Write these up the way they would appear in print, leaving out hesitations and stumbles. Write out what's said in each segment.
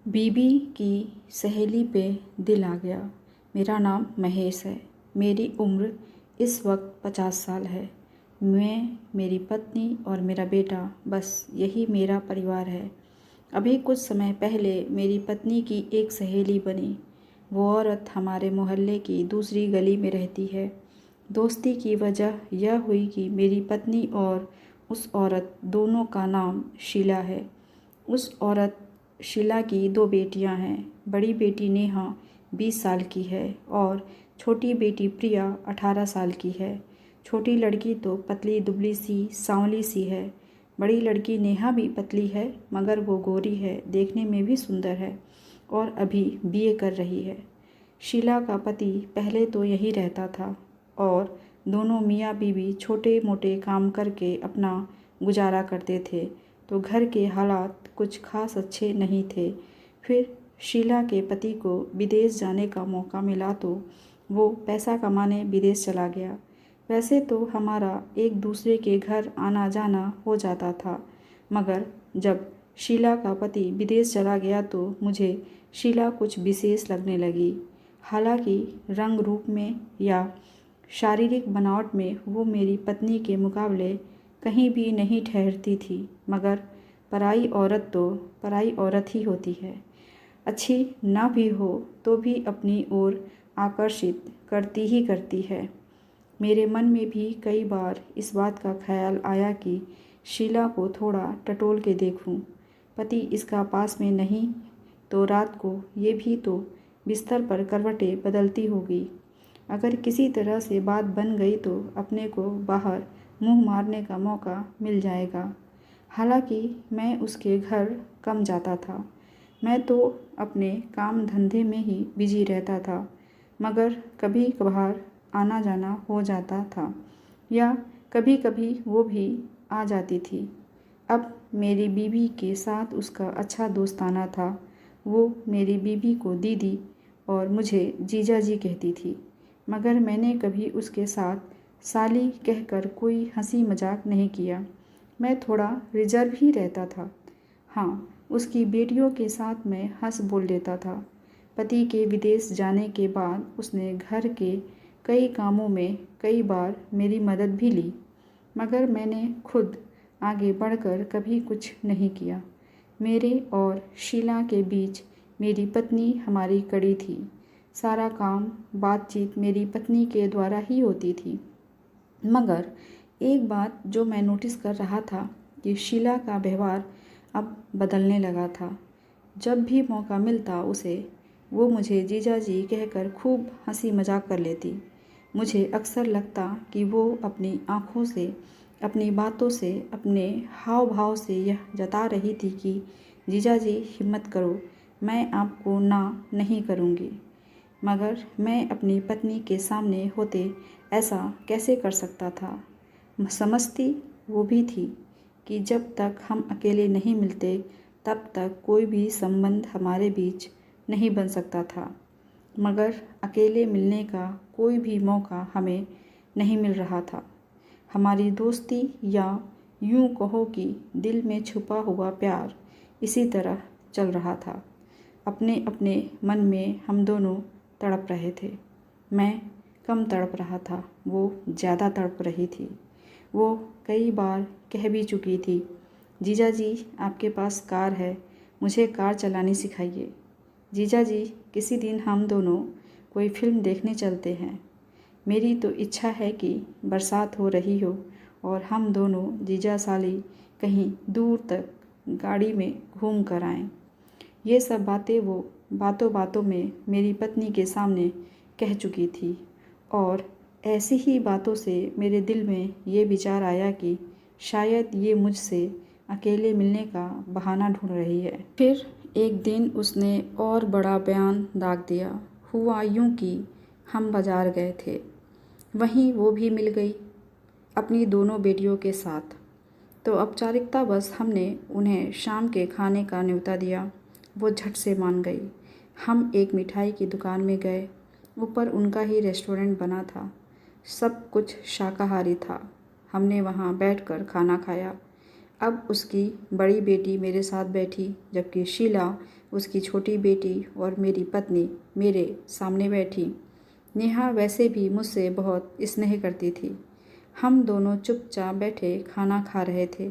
बीबी की सहेली पे दिल आ गया। मेरा नाम महेश है। मेरी उम्र इस वक्त 50 साल है। मैं, मेरी पत्नी और मेरा बेटा, बस यही मेरा परिवार है। अभी कुछ समय पहले मेरी पत्नी की एक सहेली बनी। वो औरत हमारे मोहल्ले की दूसरी गली में रहती है। दोस्ती की वजह यह हुई कि मेरी पत्नी और उस औरत दोनों का नाम शीला है। उस औरत शीला की 2 बेटियां हैं। बड़ी बेटी नेहा 20 साल की है और छोटी बेटी प्रिया 18 साल की है। छोटी लड़की तो पतली दुबली सी सांवली सी है। बड़ी लड़की नेहा भी पतली है, मगर वो गोरी है, देखने में भी सुंदर है और अभी बीए कर रही है। शीला का पति पहले तो यहीं रहता था और दोनों मियाँ बीवी छोटे मोटे काम करके अपना गुजारा करते थे, तो घर के हालात कुछ खास अच्छे नहीं थे। फिर शीला के पति को विदेश जाने का मौका मिला तो वो पैसा कमाने विदेश चला गया। वैसे तो हमारा एक दूसरे के घर आना जाना हो जाता था, मगर जब शीला का पति विदेश चला गया तो मुझे शीला कुछ विशेष लगने लगी। हालांकि रंग रूप में या शारीरिक बनावट में वो मेरी पत्नी के मुकाबले कहीं भी नहीं ठहरती थी, मगर पराई औरत तो पराई औरत ही होती है। अच्छी ना भी हो तो भी अपनी ओर आकर्षित करती ही करती है। मेरे मन में भी कई बार इस बात का ख्याल आया कि शीला को थोड़ा टटोल के देखूं। पति इसका पास में नहीं तो रात को ये भी तो बिस्तर पर करवटें बदलती होगी। अगर किसी तरह से बात बन गई तो अपने को बाहर मुंह मारने का मौका मिल जाएगा। हालांकि मैं उसके घर कम जाता था। मैं तो अपने काम धंधे में ही बिजी रहता था, मगर कभी कभार आना जाना हो जाता था या कभी कभी वो भी आ जाती थी। अब मेरी बीवी के साथ उसका अच्छा दोस्ताना था। वो मेरी बीवी को दीदी और मुझे जीजा जी कहती थी, मगर मैंने कभी उसके साथ साली कहकर कोई हंसी मजाक नहीं किया। मैं थोड़ा रिजर्व ही रहता था। हाँ, उसकी बेटियों के साथ मैं हंस बोल लेता था। पति के विदेश जाने के बाद उसने घर के कई कामों में कई बार मेरी मदद भी ली, मगर मैंने खुद आगे बढ़कर कभी कुछ नहीं किया। मेरे और शीला के बीच मेरी पत्नी हमारी कड़ी थी। सारा काम बातचीत मेरी पत्नी के द्वारा ही होती थी। मगर एक बात जो मैं नोटिस कर रहा था कि शीला का व्यवहार अब बदलने लगा था। जब भी मौका मिलता उसे वो मुझे जीजा जी कहकर खूब हंसी मजाक कर लेती। मुझे अक्सर लगता कि वो अपनी आँखों से, अपनी बातों से, अपने हाव भाव से यह जता रही थी कि जीजा जी हिम्मत करो, मैं आपको ना नहीं करूँगी। मगर मैं अपनी पत्नी के सामने होते ऐसा कैसे कर सकता था। समझती वो भी थी कि जब तक हम अकेले नहीं मिलते तब तक कोई भी संबंध हमारे बीच नहीं बन सकता था, मगर अकेले मिलने का कोई भी मौका हमें नहीं मिल रहा था। हमारी दोस्ती या यूं कहो कि दिल में छुपा हुआ प्यार इसी तरह चल रहा था। अपने अपने मन में हम दोनों तड़प रहे थे। मैं कम तड़प रहा था, वो ज़्यादा तड़प रही थी। वो कई बार कह भी चुकी थी, जीजा जी आपके पास कार है, मुझे कार चलानी सिखाइए। जीजा जी किसी दिन हम दोनों कोई फिल्म देखने चलते हैं। मेरी तो इच्छा है कि बरसात हो रही हो और हम दोनों जीजा साली कहीं दूर तक गाड़ी में घूम कर आएँ। ये सब बातें वो बातों बातों में मेरी पत्नी के सामने कह चुकी थी और ऐसी ही बातों से मेरे दिल में ये विचार आया कि शायद ये मुझसे अकेले मिलने का बहाना ढूंढ रही है। फिर एक दिन उसने और बड़ा बयान दाग दिया। हुआ यूं कि हम बाजार गए थे, वहीं वो भी मिल गई अपनी दोनों बेटियों के साथ। तो औपचारिकतावश हमने उन्हें शाम के खाने का न्योता दिया। वो झट से मान गई। हम एक मिठाई की दुकान में गए। ऊपर उनका ही रेस्टोरेंट बना था, सब कुछ शाकाहारी था। हमने वहाँ बैठकर खाना खाया। अब उसकी बड़ी बेटी मेरे साथ बैठी, जबकि शीला, उसकी छोटी बेटी और मेरी पत्नी मेरे सामने बैठी। नेहा वैसे भी मुझसे बहुत स्नेह करती थी। हम दोनों चुपचाप बैठे खाना खा रहे थे।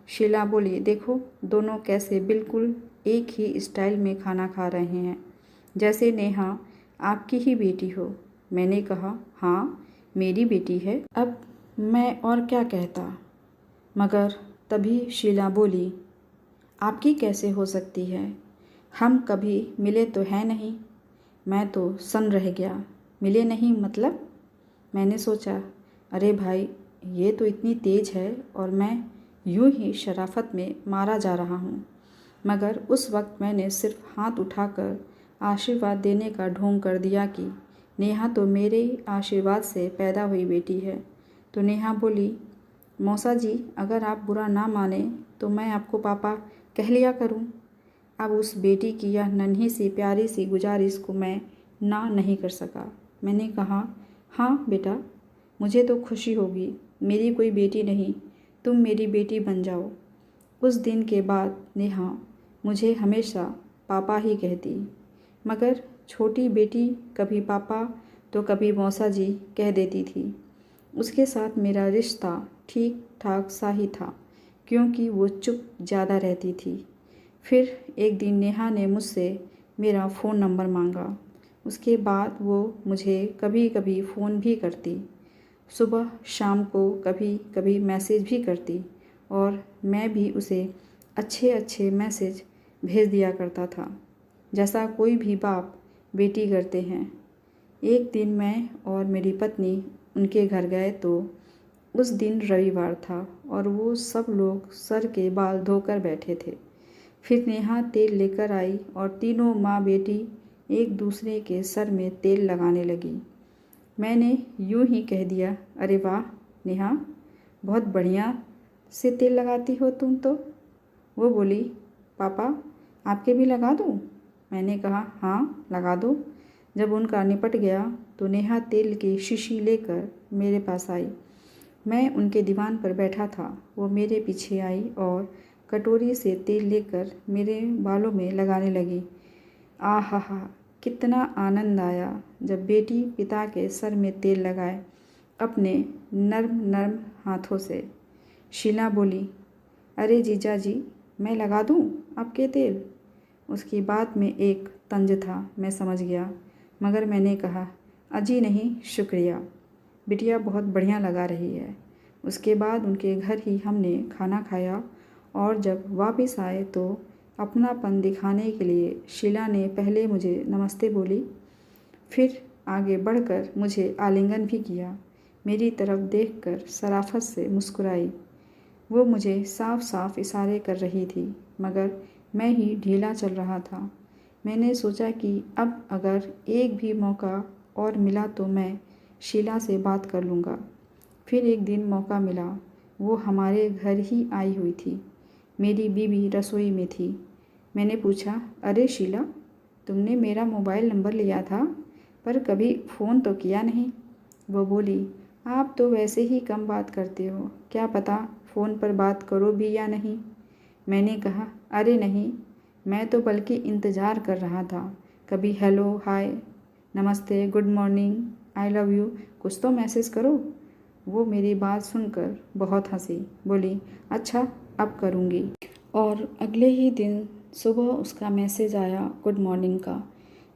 शीला बोली, देखो दोनों कैसे बिल्कुल एक ही स्टाइल में खाना खा रहे हैं, जैसे नेहा आपकी ही बेटी हो। मैंने कहा, हाँ मेरी बेटी है। अब मैं और क्या कहता, मगर तभी शीला बोली, आपकी कैसे हो सकती है? हम कभी मिले तो है नहीं। मैं तो सन्न रह गया। मिले नहीं मतलब? मैंने सोचा, अरे भाई ये तो इतनी तेज़ है और मैं यूं ही शराफत में मारा जा रहा हूँ। मगर उस वक्त मैंने सिर्फ हाथ उठाकर आशीर्वाद देने का ढोंग कर दिया कि नेहा तो मेरे आशीर्वाद से पैदा हुई बेटी है। तो नेहा बोली, मौसा जी अगर आप बुरा ना माने तो मैं आपको पापा कह लिया करूं। अब उस बेटी की यह नन्ही सी प्यारी सी गुजारिश को मैं ना नहीं कर सका। मैंने कहा, हाँ बेटा, मुझे तो खुशी होगी। मेरी कोई बेटी नहीं, तुम मेरी बेटी बन जाओ। उस दिन के बाद नेहा मुझे हमेशा पापा ही कहती, मगर छोटी बेटी कभी पापा तो कभी मौसा जी कह देती थी। उसके साथ मेरा रिश्ता ठीक ठाक सा ही था, क्योंकि वो चुप ज़्यादा रहती थी। फिर एक दिन नेहा ने मुझसे मेरा फ़ोन नंबर मांगा। उसके बाद वो मुझे कभी कभी फ़ोन भी करती, सुबह शाम को कभी कभी मैसेज भी करती, और मैं भी उसे अच्छे अच्छे मैसेज भेज दिया करता था, जैसा कोई भी बाप बेटी करते हैं। एक दिन मैं और मेरी पत्नी उनके घर गए तो उस दिन रविवार था और वो सब लोग सर के बाल धोकर बैठे थे। फिर नेहा तेल लेकर आई और तीनों माँ बेटी एक दूसरे के सर में तेल लगाने लगी। मैंने यूं ही कह दिया, अरे वाह नेहा, बहुत बढ़िया से तेल लगाती हो तुम तो। वो बोली, पापा आपके भी लगा दूँ? मैंने कहा, हाँ लगा दो। जब उनका निपट गया तो नेहा तेल की शीशी लेकर मेरे पास आई। मैं उनके दीवान पर बैठा था। वो मेरे पीछे आई और कटोरी से तेल लेकर मेरे बालों में लगाने लगी। आहा हा, कितना आनंद आया जब बेटी पिता के सर में तेल लगाए अपने नर्म नर्म हाथों से। शीला बोली, अरे जीजा जी मैं लगा दूँ आपके तेल? उसकी बात में एक तंज था, मैं समझ गया, मगर मैंने कहा, अजी नहीं शुक्रिया, बिटिया बहुत बढ़िया लगा रही है। उसके बाद उनके घर ही हमने खाना खाया और जब वापस आए तो अपनापन दिखाने के लिए शीला ने पहले मुझे नमस्ते बोली, फिर आगे बढ़कर मुझे आलिंगन भी किया। मेरी तरफ देखकर शराफत से मुस्कुराई। वो मुझे साफ साफ इशारे कर रही थी, मगर मैं ही ढीला चल रहा था। मैंने सोचा कि अब अगर एक भी मौका और मिला तो मैं शीला से बात कर लूँगा। फिर एक दिन मौका मिला। वो हमारे घर ही आई हुई थी। मेरी बीवी रसोई में थी। मैंने पूछा, अरे शीला, तुमने मेरा मोबाइल नंबर लिया था पर कभी फ़ोन तो किया नहीं। वो बोली, आप तो वैसे ही कम बात करते हो, क्या पता फ़ोन पर बात करो भी या नहीं। मैंने कहा, अरे नहीं, मैं तो बल्कि इंतज़ार कर रहा था, कभी हेलो हाय नमस्ते good morning I love you कुछ तो मैसेज करो। वो मेरी बात सुनकर बहुत हंसी, बोली, अच्छा अब करूँगी। और अगले ही दिन सुबह उसका मैसेज आया गुड मॉर्निंग का।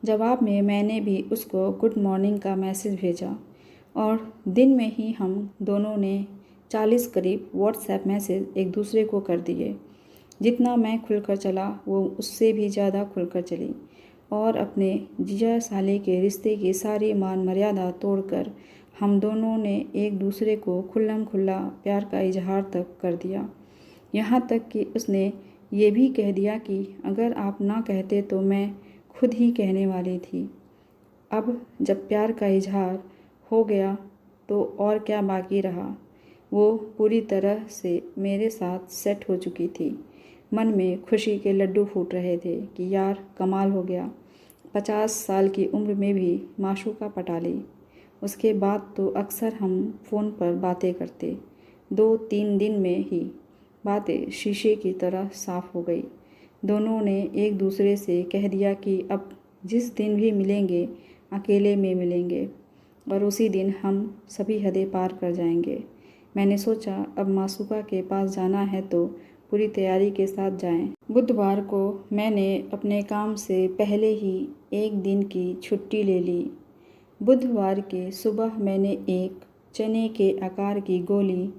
जवाब में मैंने भी उसको गुड मॉर्निंग का मैसेज भेजा और दिन में ही हम दोनों ने 40 करीब व्हाट्सएप मैसेज एक दूसरे को कर दिए। जितना मैं खुलकर चला वो उससे भी ज़्यादा खुलकर चली और अपने जीजा साले के रिश्ते की सारी मान मर्यादा तोड़कर हम दोनों ने एक दूसरे को खुल्लम खुल्ला प्यार का इजहार तक कर दिया। यहाँ तक कि उसने ये भी कह दिया कि अगर आप ना कहते तो मैं खुद ही कहने वाली थी। अब जब प्यार का इजहार हो गया तो और क्या बाकी रहा। वो पूरी तरह से मेरे साथ सेट हो चुकी थी। मन में खुशी के लड्डू फूट रहे थे कि यार कमाल हो गया, 50 साल की उम्र में भी माशूका पटा ली। उसके बाद तो अक्सर हम फ़ोन पर बातें करते, 2-3 दिन में ही बातें शीशे की तरह साफ हो गई। दोनों ने एक दूसरे से कह दिया कि अब जिस दिन भी मिलेंगे अकेले में मिलेंगे और उसी दिन हम सभी हदें पार कर जाएंगे। मैंने सोचा अब मासूका के पास जाना है तो पूरी तैयारी के साथ जाएं। बुधवार को मैंने अपने काम से पहले ही एक दिन की छुट्टी ले ली। बुधवार के सुबह मैंने एक चने के आकार की गोली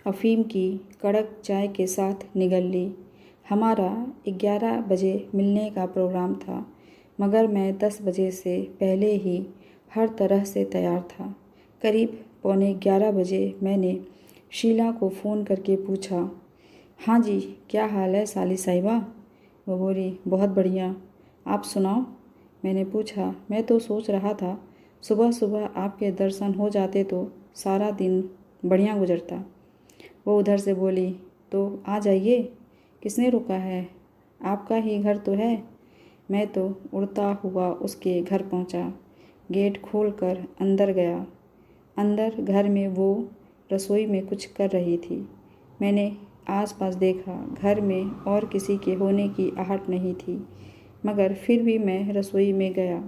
अफीम की कड़क चाय के साथ निगल ली। हमारा 11 बजे मिलने का प्रोग्राम था, मगर मैं 10 बजे से पहले ही हर तरह से तैयार था। करीब 11:15 बजे मैंने शीला को फ़ोन करके पूछा, हाँ जी, क्या हाल है साली साहिबा? वो बोली, बहुत बढ़िया, आप सुनाओ। मैंने पूछा, मैं तो सोच रहा था सुबह सुबह आपके दर्शन हो जाते तो सारा दिन बढ़िया गुजरता। वो उधर से बोली, तो आ जाइए, किसने रोका है, आपका ही घर तो है। मैं तो उड़ता हुआ उसके घर पहुंचा, गेट खोलकर अंदर गया। अंदर घर में वो रसोई में कुछ कर रही थी। मैंने आसपास देखा, घर में और किसी के होने की आहट नहीं थी, मगर फिर भी मैं रसोई में गया,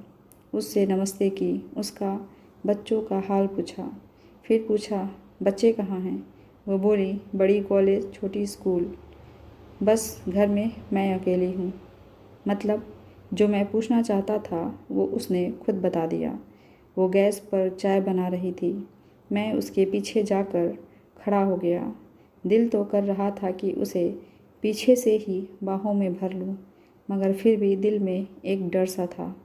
उससे नमस्ते की, उसका बच्चों का हाल पूछा, फिर पूछा बच्चे कहाँ हैं। वो बोली, बड़ी कॉलेज छोटी स्कूल, बस घर में मैं अकेली हूँ। मतलब जो मैं पूछना चाहता था वो उसने खुद बता दिया। वो गैस पर चाय बना रही थी। मैं उसके पीछे जाकर खड़ा हो गया। दिल तो कर रहा था कि उसे पीछे से ही बाहों में भर लूं, मगर फिर भी दिल में एक डर सा था।